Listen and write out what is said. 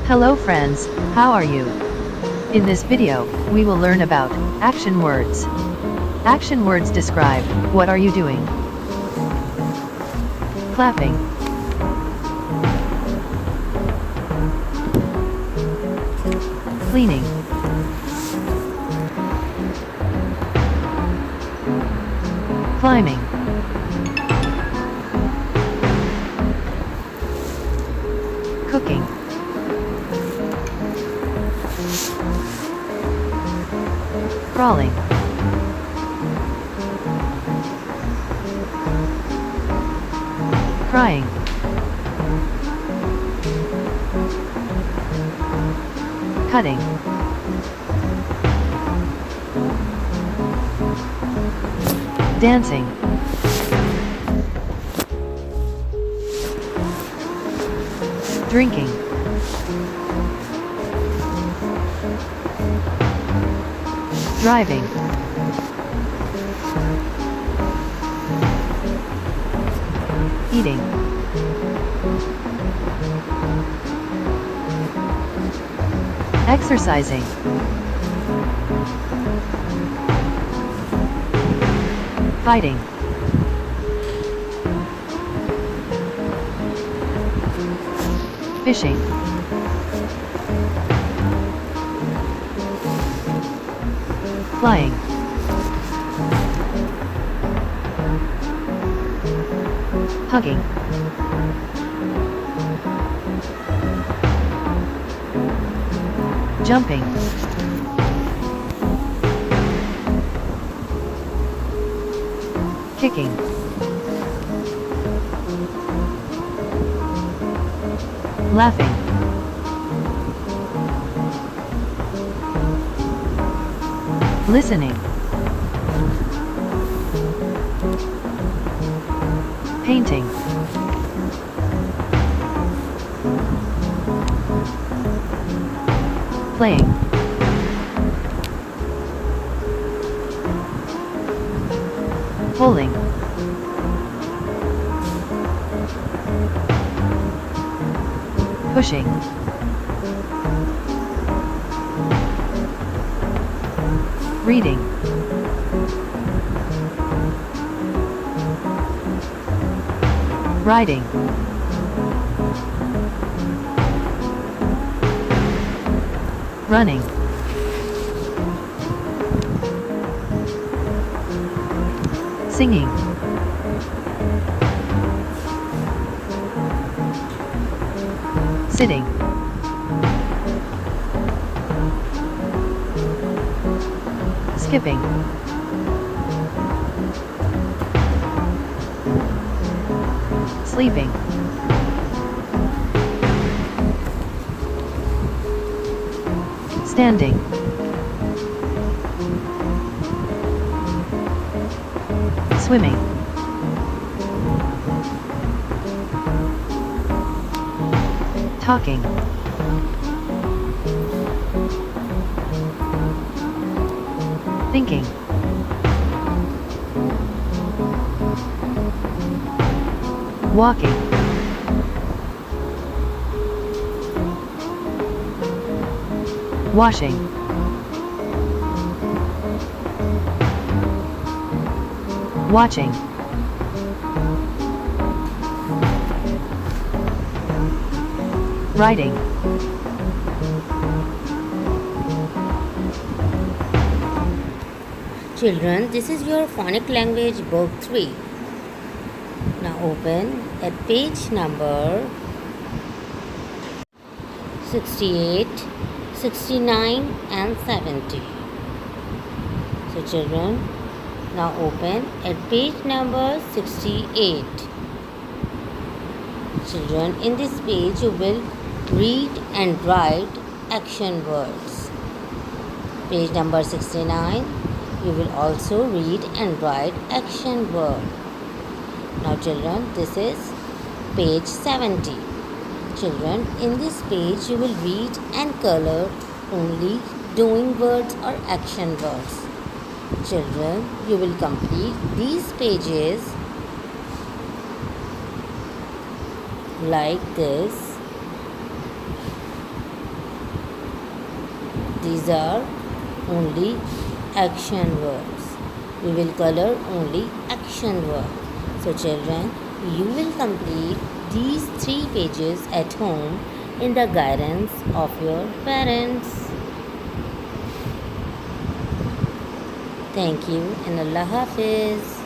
Hello friends, how are you? In this video, we will learn about action words. Action words describe what are you doing? Clapping, cleaning, climbing, cooking, crawling, crying, cutting, dancing, drinking, driving, eating, exercising, fighting, fishing, flying, hugging, jumping, kicking, laughing, listening, painting, playing, pulling, pushing, reading, riding, running, singing, sitting, skipping, sleeping, standing, swimming, talking, thinking, walking, washing, watching, writing, Children, this is your phonic language book 3. Now open at page number 68, 69 and 70. So children, now open at page number 68. Children, in this page you will read and write action words. Page number 69, you will also read and write action word. Now children, this is page 70. Children, in this page you will read and color only doing words or action words. Children, you will complete these pages like this These are only action words. We will color only action words. So children, you will complete these 3 pages at home in the guidance of your parents. Thank you and Allah Hafiz.